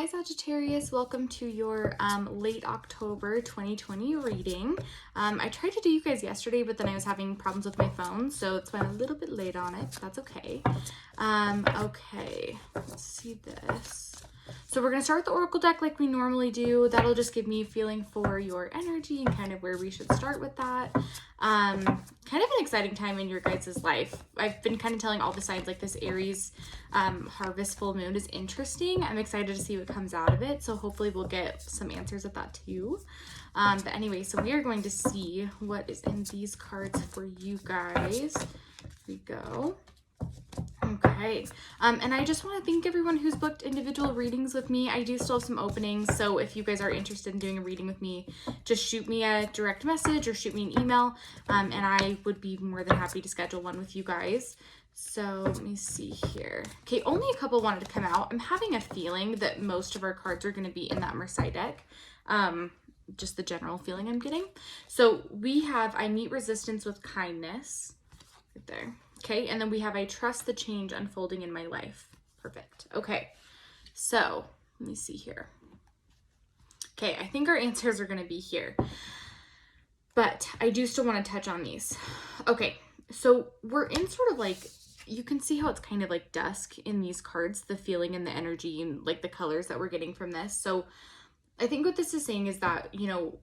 Hi Sagittarius, welcome to your late October 2020 reading. I tried to do you guys yesterday, but then I was having problems with my phone, so it's been a little bit late on it. That's okay. Okay, let's see this. So we're going to start with the Oracle deck like we normally do. That'll just give me a feeling for your energy and kind of where we should start with that. Kind of an exciting time in your guys' life. I've been kind of telling all the signs like this Aries harvest full moon is interesting. I'm excited to see what comes out of it. So hopefully we'll get some answers of that too. But anyway, so we are going to see what is in these cards for you guys. Here we go. Okay, and I just want to thank everyone who's booked individual readings with me. I do still have some openings, so if you guys are interested in doing a reading with me, just shoot me a direct message or shoot me an email, and I would be more than happy to schedule one with you guys. So let me see here. Okay, only a couple wanted to come out. I'm having a feeling that most of our cards are going to be in that Marseille deck. Just the general feeling I'm getting. So we have I meet resistance with kindness right there. Okay, and then we have I trust the change unfolding in my life. Perfect. Okay, so let me see here. Okay, I think our answers are going to be here, but I do still want to touch on these. Okay, so we're in sort of like, you can see how it's kind of like dusk in these cards, the feeling and the energy and like the colors that we're getting from this. So I think what this is saying is that, you know,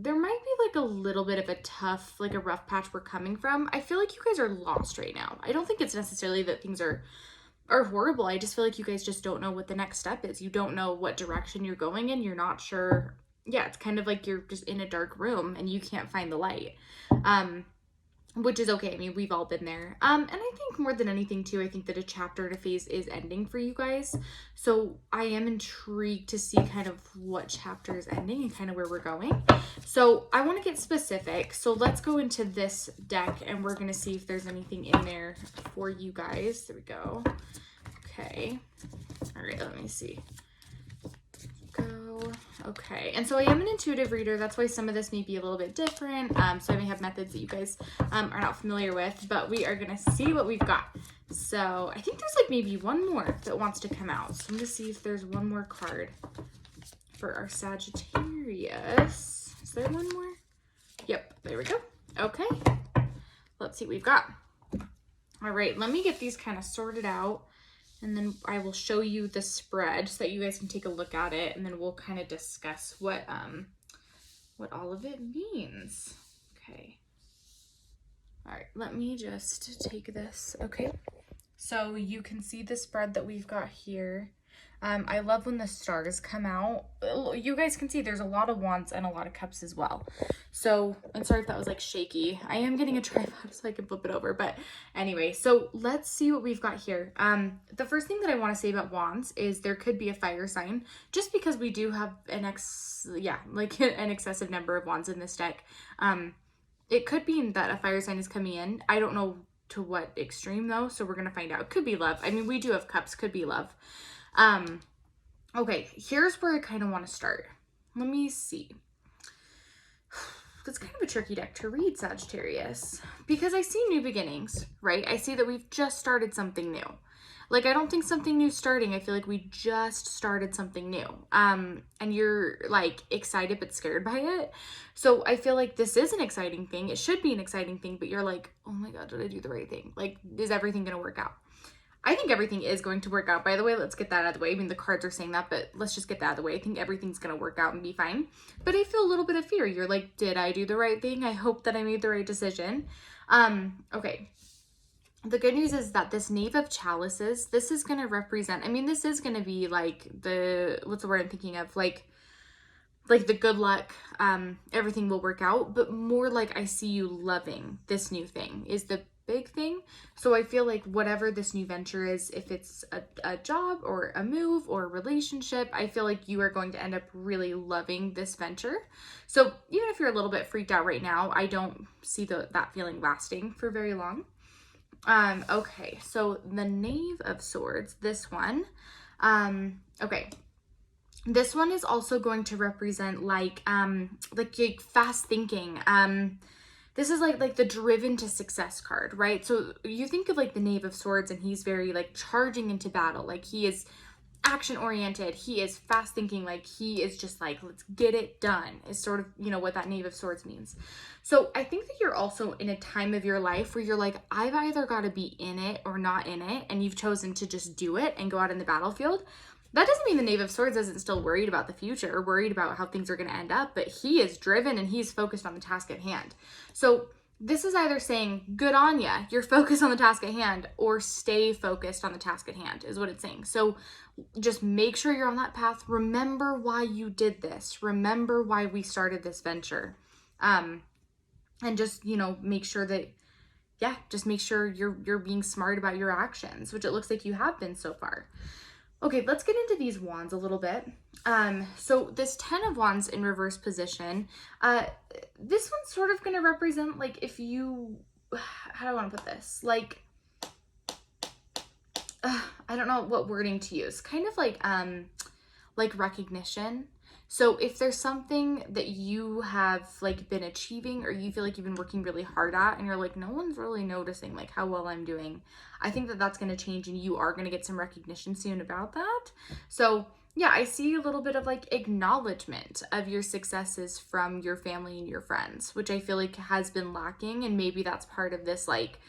there might be like a little bit of a tough, like a rough patch we're coming from. I feel like you guys are lost right now. I don't think it's necessarily that things are horrible. I just feel like you guys just don't know what the next step is. You don't know what direction you're going in. You're not sure. Yeah, it's kind of like you're just in a dark room and you can't find the light. Which is okay. I mean, we've all been there. And I think more than anything too, I think that a chapter and a phase is ending for you guys. So I am intrigued to see kind of what chapter is ending and kind of where we're going. So I want to get specific. So let's go into this deck and we're going to see if there's anything in there for you guys. There we go. Okay. All right, let me see. Okay, and so I am an intuitive reader. That's why some of this may be a little bit different. So I may have methods that you guys are not familiar with, but we are going to see what we've got. So I think there's like maybe one more that wants to come out. So I'm going to see if there's one more card for our Sagittarius. Is there one more? Yep, there we go. Okay, let's see what we've got. All right, let me get these kind of sorted out. And then I will show you the spread so that you guys can take a look at it, and then we'll kind of discuss what all of it means. Okay. All right, let me just take this. Okay. So you can see the spread that we've got here. I love when the stars come out. You guys can see there's a lot of wands and a lot of cups as well. So I'm sorry if that was like shaky. I am getting a tripod so I can flip it over. But anyway, so let's see what we've got here. The first thing that I want to say about wands is there could be a fire sign, just because we do have an excessive number of wands in this deck. It could be that a fire sign is coming in. I don't know to what extreme though, so we're gonna find out. It could be love. I mean, we do have cups, could be love. Okay, here's where I kind of want to start. Let me see. It's kind of a tricky deck to read, Sagittarius, because I see new beginnings, right? I see that we've just started something new. Like, I don't think something new starting. I feel like we just started something new. And you're like excited but scared by it. So I feel like this is an exciting thing. It should be an exciting thing, but you're like, oh my God, did I do the right thing? Like, is everything going to work out? I think everything is going to work out, by the way. Let's get that out of the way. I mean, the cards are saying that, but let's just get that out of the way. I think everything's going to work out and be fine. But I feel a little bit of fear. You're like, did I do the right thing? I hope that I made the right decision. Okay. The good news is that this Knave of Chalices, this is going to represent, I mean, this is going to be like the, what's the word I'm thinking of? Like the good luck, everything will work out, but more like I see you loving this new thing is the big thing. So I feel like whatever this new venture is, if it's a job or a move or a relationship, I feel like you are going to end up really loving this venture. So even if you're a little bit freaked out right now, I don't see that feeling lasting for very long. Okay, so the Knave of Swords, this one, okay. This one is also going to represent like fast thinking. This is like the driven to success card, right? So you think of like the Knave of Swords and he's very like charging into battle. Like he is action oriented. He is fast thinking. Like, he is just like, let's get it done, is sort of, you know, what that Knave of Swords means. So I think that you're also in a time of your life where you're like, I've either got to be in it or not in it, and you've chosen to just do it and go out in the battlefield. That doesn't mean the Knave of Swords isn't still worried about the future or worried about how things are going to end up, but he is driven and he's focused on the task at hand. So this is either saying, good on ya, you're focused on the task at hand, or stay focused on the task at hand, is what it's saying. So just make sure you're on that path. Remember why you did this. Remember why we started this venture. And just, you know, make sure that, yeah, just make sure you're being smart about your actions, which it looks like you have been so far. Okay, let's get into these wands a little bit. So this 10 of Wands in reverse position, this one's sort of going to represent, like, if you, how do I want to put this? Like, I don't know what wording to use. Kind of like recognition. So if there's something that you have like been achieving, or you feel like you've been working really hard at, and you're like, no one's really noticing like how well I'm doing, I think that that's going to change, and you are going to get some recognition soon about that. So yeah, I see a little bit of like acknowledgement of your successes from your family and your friends, which I feel like has been lacking. And maybe that's part of this, like,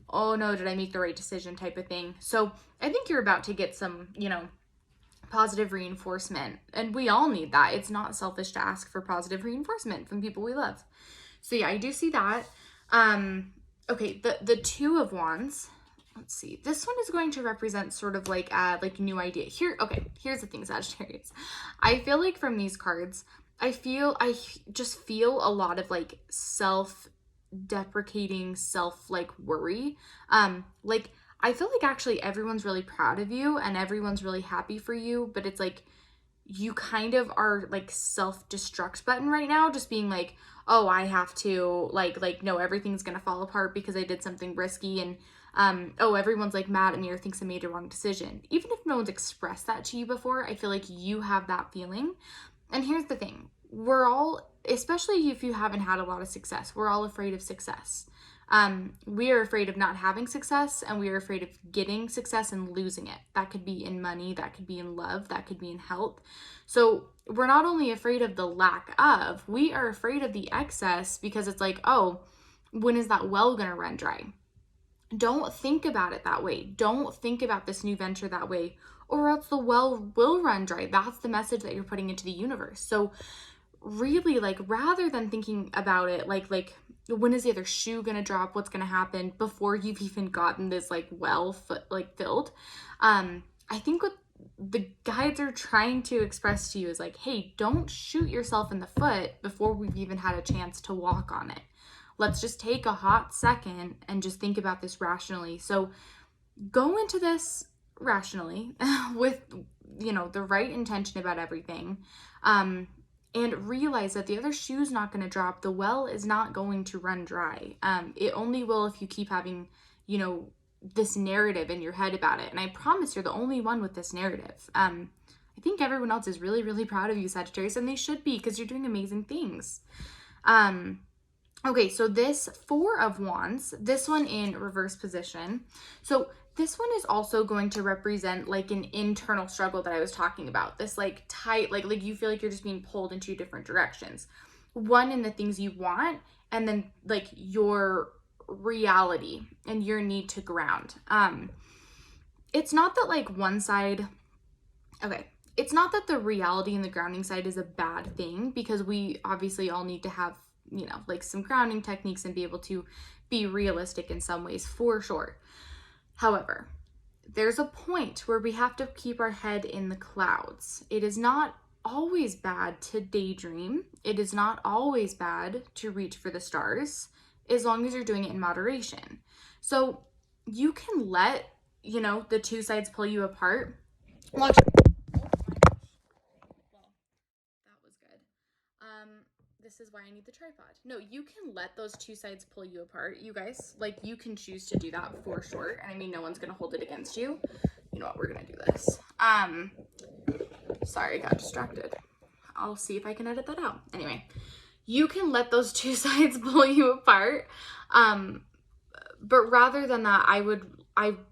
oh no, did I make the right decision type of thing. So I think you're about to get some, you know, positive reinforcement, and we all need that. It's not selfish to ask for positive reinforcement from people we love. So yeah, I do see that. Okay, the 2 of Wands, let's see, this one is going to represent sort of like new idea here. Okay, here's the thing, Sagittarius, I feel like from these cards, I just feel a lot of like self-deprecating, like worry. Like, I feel like actually everyone's really proud of you and everyone's really happy for you, but it's like you kind of are like self-destruct button right now, just being like, oh, I have to like no, everything's gonna fall apart because I did something risky, and oh, everyone's like mad at me or thinks I made a wrong decision. Even if no one's expressed that to you before, I feel like you have that feeling. And here's the thing, we're all, especially if you haven't had a lot of success, we're all afraid of success. We are afraid of not having success, and we are afraid of getting success and losing it. That could be in money, that could be in love, that could be in health. So we're not only afraid of the lack of, we are afraid of the excess, because it's like, oh, when is that well gonna run dry? Don't think about it that way. Don't think about this new venture that way, or else the well will run dry. That's the message that you're putting into the universe. So really, like, rather than thinking about it like when is the other shoe gonna drop, what's gonna happen, before you've even gotten this like filled, I think what the guides are trying to express to you is like, hey, don't shoot yourself in the foot before we've even had a chance to walk on it. Let's just take a hot second and just think about this rationally. So go into this rationally with, you know, the right intention about everything. And realize that the other shoe's not going to drop. The well is not going to run dry. It only will if you keep having, you know, this narrative in your head about it. And I promise you're the only one with this narrative. I think everyone else is really, really proud of you, Sagittarius, and they should be, because you're doing amazing things. Okay, so this 4 of Wands, this one in reverse position. So this one is also going to represent like an internal struggle that I was talking about. This like tight, like you feel like you're just being pulled in 2 different directions. One in the things you want, and then like your reality and your need to ground. It's not that like one side, okay, it's not that the reality and the grounding side is a bad thing, because we obviously all need to have, you know, like some grounding techniques and be able to be realistic in some ways, for sure. However, there's a point where we have to keep our head in the clouds. It is not always bad to daydream. It is not always bad to reach for the stars, as long as you're doing it in moderation. So you can let, you know, the 2 sides pull you apart. Watch. Oh my gosh. Well, that was good. This is why I need the tripod. No, you can let those 2 sides pull you apart, you guys. Like, you can choose to do that for sure. And I mean, no one's gonna hold it against you. You know what, we're gonna do this. Sorry, I got distracted. I'll see if I can edit that out. Anyway, you can let those 2 sides pull you apart. But rather than that, I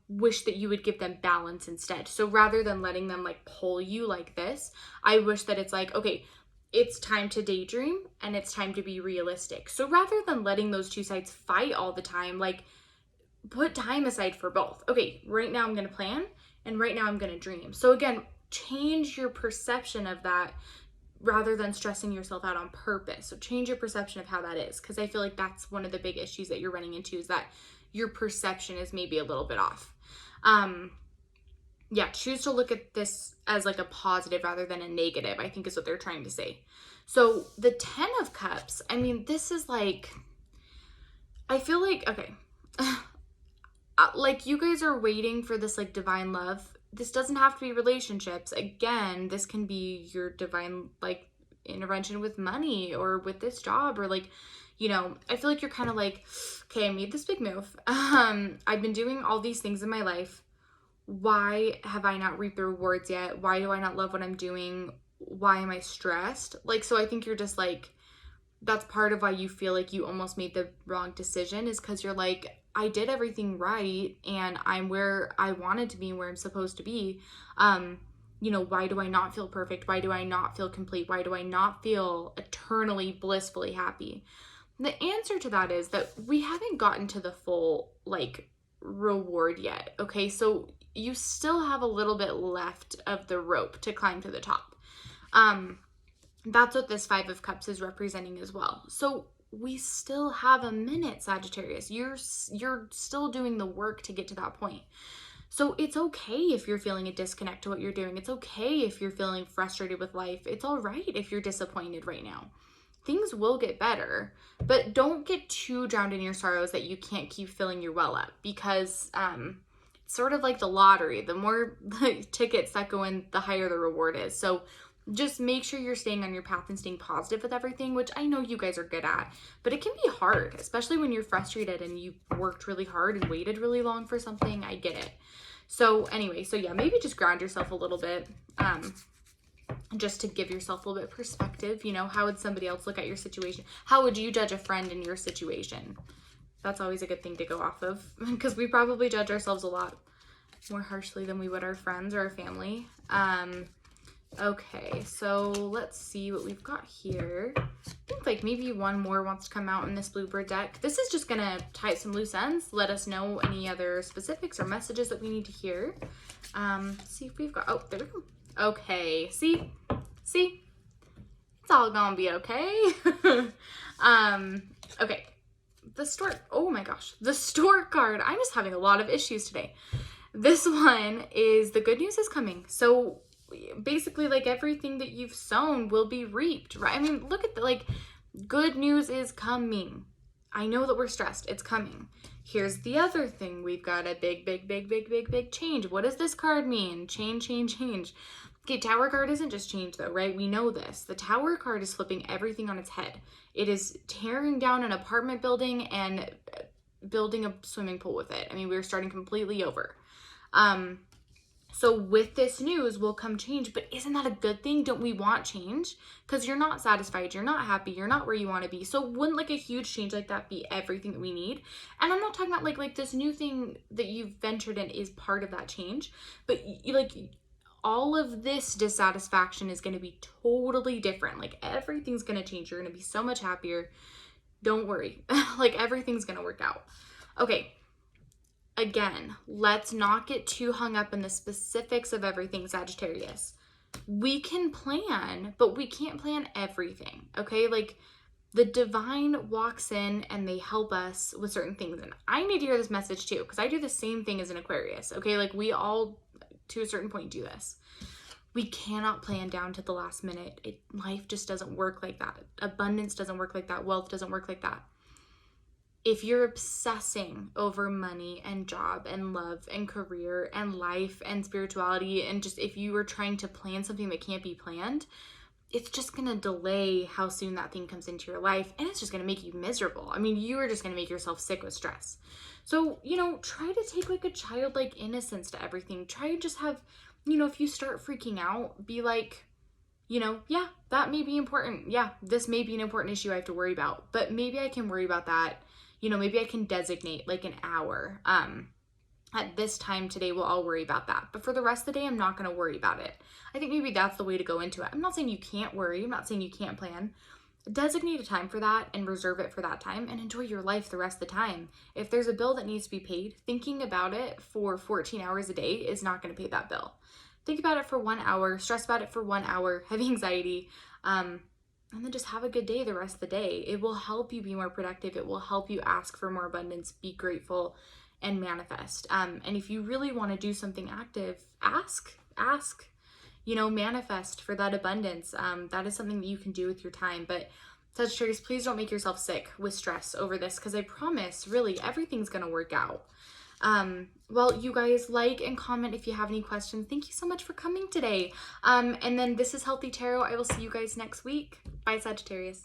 wish that you would give them balance instead. So rather than letting them like pull you like this, I wish that it's like, okay, it's time to daydream and it's time to be realistic. So rather than letting those two sides fight all the time, like put time aside for both. Okay, right now I'm going to plan and right now I'm going to dream. So again, change your perception of that rather than stressing yourself out on purpose. So change your perception of how that is, because I feel like that's one of the big issues that you're running into, is that your perception is maybe a little bit off. Yeah, choose to look at this as like a positive rather than a negative, I think is what they're trying to say. So the 10 of Cups, I mean, this is like, I feel like, okay, like you guys are waiting for this like divine love. This doesn't have to be relationships. Again, this can be your divine like intervention with money or with this job, or like, you know, I feel like you're kind of like, okay, I made this big move. I've been doing all these things in my life. Why have I not reaped the rewards yet? Why do I not love what I'm doing? Why am I stressed? Like, so I think you're just like, that's part of why you feel like you almost made the wrong decision, is because you're like, I did everything right and I'm where I wanted to be and where I'm supposed to be. You know, why do I not feel perfect? Why do I not feel complete? Why do I not feel eternally blissfully happy? The answer to that is that we haven't gotten to the full like reward yet. Okay, so you still have a little bit left of the rope to climb to the top. That's what this 5 of Cups is representing as well. So we still have a minute, Sagittarius. You're still doing the work to get to that point. So it's okay if you're feeling a disconnect to what you're doing. It's okay if you're feeling frustrated with life. It's all right if you're disappointed right now. Things will get better, but don't get too drowned in your sorrows that you can't keep filling your well up, because it's sort of like the lottery. The more the tickets that go in, the higher the reward is. So just make sure you're staying on your path and staying positive with everything, which I know you guys are good at, but it can be hard, especially when you're frustrated and you worked really hard and waited really long for something. I get it. So anyway, so yeah, maybe just ground yourself a little bit, just to give yourself a little bit of perspective. You know, how would somebody else look at your situation? How would you judge a friend in your situation? That's always a good thing to go off of, because we probably judge ourselves a lot more harshly than we would our friends or our family. Okay, so let's see what we've got here. I think like maybe one more wants to come out in this Bluebird deck. This is just gonna tie some loose ends, let us know any other specifics or messages that we need to hear. See if we've got, oh, there we go. Okay, see, it's all gonna be okay. Okay, the stork, oh my gosh, the stork card. I'm just having a lot of issues today. This one is the good news is coming. So basically, like, everything that you've sown will be reaped, right? I mean, look at the, like, good news is coming. I know that we're stressed. It's coming. Here's the other thing. We've got a big change. What does this card mean? Change. Okay, Tower card isn't just change though, right? We know this. The Tower card is flipping everything on its head. It is tearing down an apartment building and building a swimming pool with it. I mean, we're starting completely over. So with this news will come change, but isn't that a good thing? Don't we want change? Because you're not satisfied, you're not happy, you're not where you want to be. So wouldn't like a huge change like that be everything that we need? And I'm not talking about like this new thing that you've ventured in is part of that change, but like all of this dissatisfaction is going to be totally different. Like everything's going to change. You're going to be so much happier. Don't worry. Like everything's going to work out. Okay. Again, let's not get too hung up in the specifics of everything, Sagittarius. We can plan, but we can't plan everything, okay? Like, the divine walks in and they help us with certain things. And I need to hear this message too, because I do the same thing as an Aquarius, okay? Like, we all, to a certain point, do this. We cannot plan down to the last minute. Life just doesn't work like that. Abundance doesn't work like that. Wealth doesn't work like that. If you're obsessing over money and job and love and career and life and spirituality, and just if you are trying to plan something that can't be planned, it's just going to delay how soon that thing comes into your life, and it's just going to make you miserable. I mean, you are just going to make yourself sick with stress. So, you know, try to take like a childlike innocence to everything. Try to just have, you know, if you start freaking out, be like, you know, yeah, that may be important. Yeah, this may be an important issue I have to worry about, but maybe I can worry about that. You know, maybe I can designate like an hour. at this time today, we'll all worry about that. But for the rest of the day, I'm not going to worry about it. I think maybe that's the way to go into it. I'm not saying you can't worry. I'm not saying you can't plan. Designate a time for that and reserve it for that time and enjoy your life the rest of the time. If there's a bill that needs to be paid, thinking about it for 14 hours a day is not going to pay that bill. Think about it for 1 hour, stress about it for 1 hour, have anxiety, and then just have a good day the rest of the day. It will help you be more productive. It will help you ask for more abundance, be grateful, and manifest. And if you really want to do something active, ask, manifest for that abundance. That is something that you can do with your time. But Sagittarius, please don't make yourself sick with stress over this, because I promise, really, everything's going to work out. Well, you guys, like and comment if you have any questions. Thank you so much for coming today. And then this is Healthy Tarot. I will see you guys next week. Bye, Sagittarius.